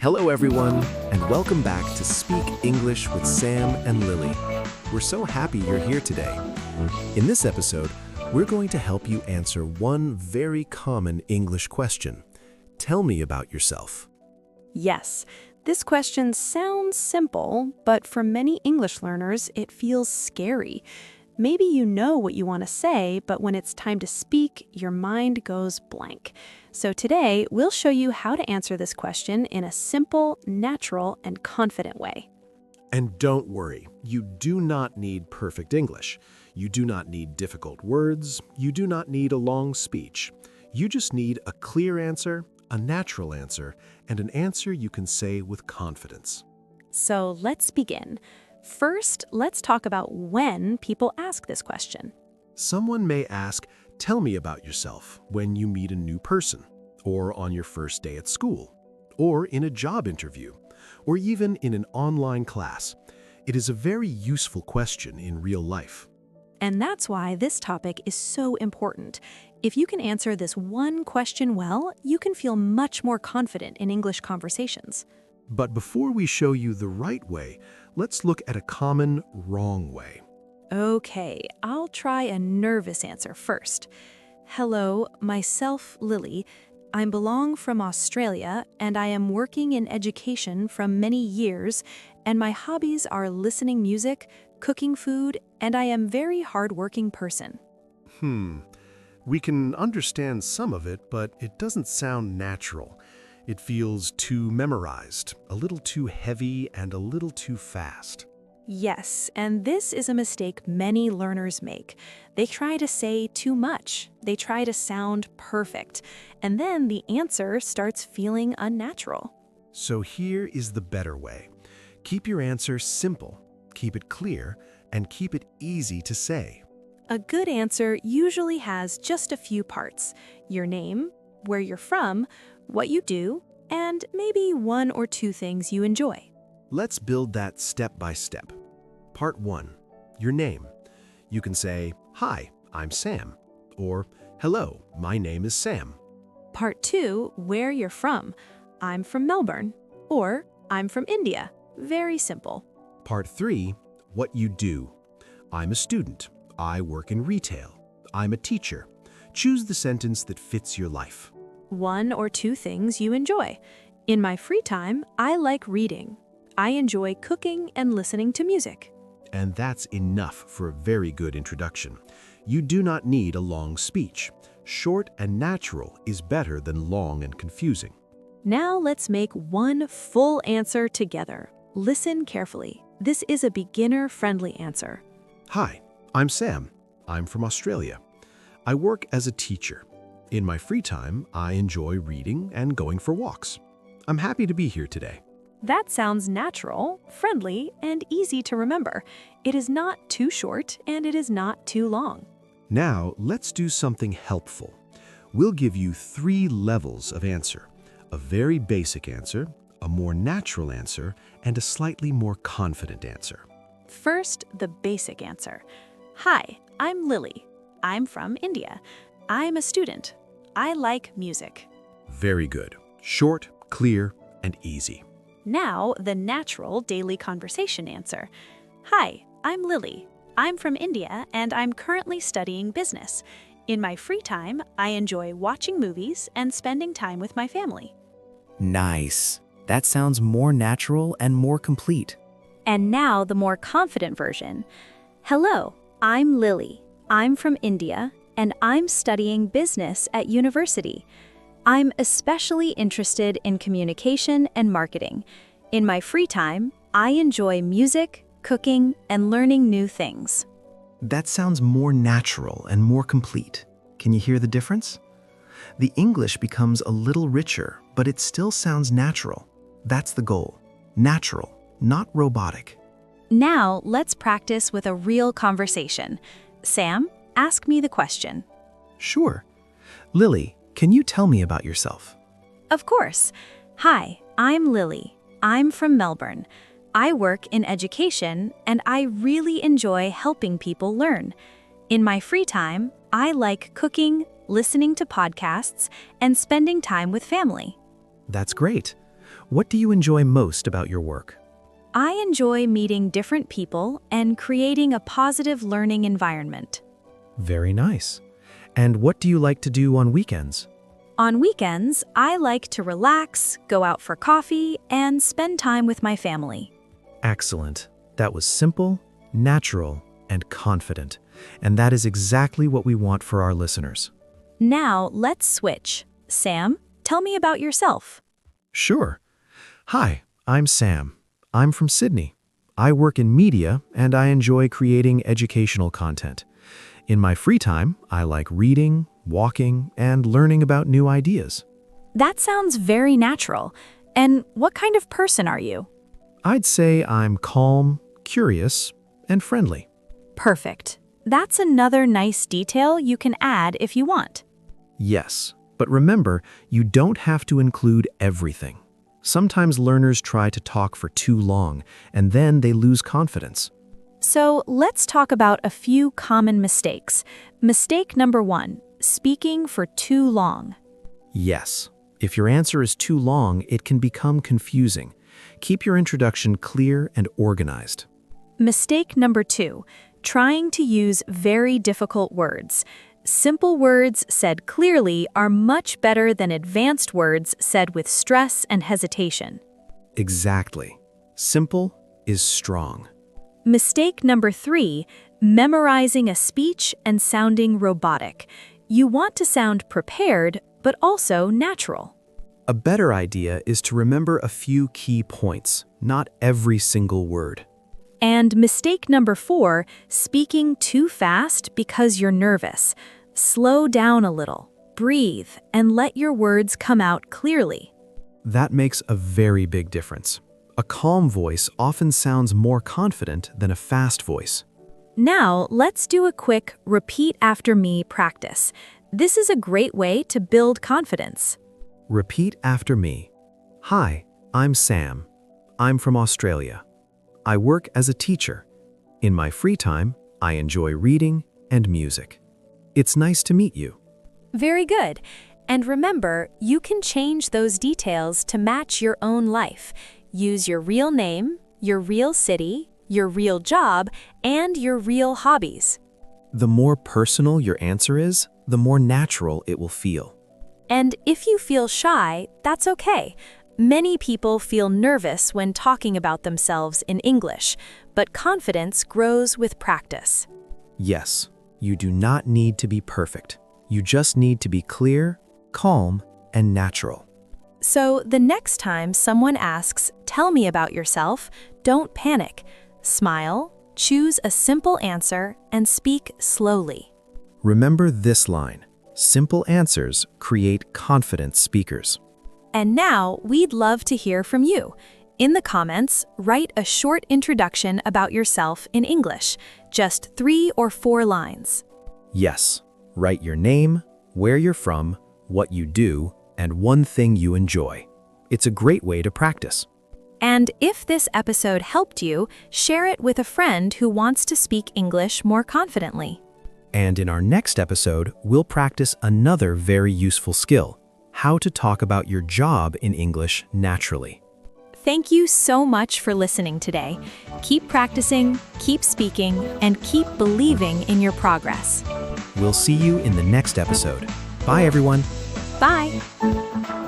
Hello, everyone, and welcome back to Speak English with Sam and Lily. We're so happy you're here today. In this episode, we're going to help you answer one very common English question. Tell me about yourself. Yes, this question sounds simple, but for many English learners, it feels scary. Maybe you know what you want to say, but when it's time to speak, your mind goes blank. So today, we'll show you how to answer this question in a simple, natural, and confident way. And don't worry, you do not need perfect English. You do not need difficult words. You do not need a long speech. You just need a clear answer, a natural answer, and an answer you can say with confidence. So let's begin. First, let's talk about when people ask this question. Someone may ask, "Tell me about yourself," when you meet a new person, or on your first day at school, or in a job interview, or even in an online class. It is a very useful question in real life. And that's why this topic is so important. If you can answer this one question well, you can feel much more confident in English conversations. But before we show you the right way, let's look at a common wrong way. Okay, I'll try a nervous answer first. Hello, myself, Lily. I belong from Australia, and I am working in education from many years, and my hobbies are listening music, cooking food, and I am very hardworking person. We can understand some of it, but it doesn't sound natural. It feels too memorized, a little too heavy, and a little too fast. Yes, and this is a mistake many learners make. They try to say too much. They try to sound perfect. And then the answer starts feeling unnatural. So here is the better way. Keep your answer simple, keep it clear, and keep it easy to say. A good answer usually has just a few parts: your name, where you're from, what you do, and maybe one or two things you enjoy. Let's build that step by step. Part 1. Your name. You can say, "Hi, I'm Sam," or "Hello, my name is Sam." Part 2, where you're from. I'm from Melbourne, or I'm from India. Very simple. Part 3. What you do. I'm a student. I work in retail. I'm a teacher. Choose the sentence that fits your life. One or two things you enjoy. In my free time, I like reading. I enjoy cooking and listening to music. And that's enough for a very good introduction. You do not need a long speech. Short and natural is better than long and confusing. Now let's make one full answer together. Listen carefully. This is a beginner-friendly answer. Hi, I'm Sam. I'm from Australia. I work as a teacher. In my free time, I enjoy reading and going for walks. I'm happy to be here today. That sounds natural, friendly, and easy to remember. It is not too short and it is not too long. Now, let's do something helpful. We'll give you 3 levels of answer: a very basic answer, a more natural answer, and a slightly more confident answer. First, the basic answer. Hi, I'm Lily. I'm from India. I'm a student. I like music. Very good. Short, clear, and easy. Now, the natural daily conversation answer. Hi, I'm Lily. I'm from India and I'm currently studying business. In my free time, I enjoy watching movies and spending time with my family. Nice. That sounds more natural and more complete. And now the more confident version. Hello, I'm Lily. I'm from India and I'm studying business at university. I'm especially interested in communication and marketing. In my free time, I enjoy music, cooking, and learning new things. That sounds more natural and more complete. Can you hear the difference? The English becomes a little richer, but it still sounds natural. That's the goal. Natural, not robotic. Now, let's practice with a real conversation. Sam, ask me the question. Sure. Lily, can you tell me about yourself? Of course. Hi, I'm Lily. I'm from Melbourne. I work in education and I really enjoy helping people learn. In my free time, I like cooking, listening to podcasts, and spending time with family. That's great. What do you enjoy most about your work? I enjoy meeting different people and creating a positive learning environment. Very nice. And what do you like to do on weekends? On weekends, I like to relax, go out for coffee, and spend time with my family. Excellent. That was simple, natural, and confident. And that is exactly what we want for our listeners. Now, let's switch. Sam, tell me about yourself. Sure. Hi, I'm Sam. I'm from Sydney. I work in media and I enjoy creating educational content. In my free time, I like reading, walking, and learning about new ideas. That sounds very natural. And what kind of person are you? I'd say I'm calm, curious, and friendly. Perfect. That's another nice detail you can add if you want. Yes, but remember, you don't have to include everything. Sometimes learners try to talk for too long, and then they lose confidence. So let's talk about a few common mistakes. Mistake number 1, speaking for too long. Yes, if your answer is too long, it can become confusing. Keep your introduction clear and organized. Mistake number 2, trying to use very difficult words. Simple words said clearly are much better than advanced words said with stress and hesitation. Exactly. Simple is strong. Mistake number 3, memorizing a speech and sounding robotic. You want to sound prepared, but also natural. A better idea is to remember a few key points, not every single word. And mistake number 4, speaking too fast because you're nervous. Slow down a little, breathe, and let your words come out clearly. That makes a very big difference. A calm voice often sounds more confident than a fast voice. Now, let's do a quick repeat after me practice. This is a great way to build confidence. Repeat after me. Hi, I'm Sam. I'm from Australia. I work as a teacher. In my free time, I enjoy reading and music. It's nice to meet you. Very good. And remember, you can change those details to match your own life. Use your real name, your real city, your real job, and your real hobbies. The more personal your answer is, the more natural it will feel. And if you feel shy, that's okay. Many people feel nervous when talking about themselves in English, but confidence grows with practice. Yes, you do not need to be perfect. You just need to be clear, calm, and natural. So the next time someone asks, "Tell me about yourself," don't panic. Smile, choose a simple answer, and speak slowly. Remember this line: simple answers create confident speakers. And now we'd love to hear from you. In the comments, write a short introduction about yourself in English, just 3 or 4 lines. Yes, write your name, where you're from, what you do, and one thing you enjoy. It's a great way to practice. And if this episode helped you, share it with a friend who wants to speak English more confidently. And in our next episode, we'll practice another very useful skill: how to talk about your job in English naturally. Thank you so much for listening today. Keep practicing, keep speaking, and keep believing in your progress. We'll see you in the next episode. Bye, everyone. Bye!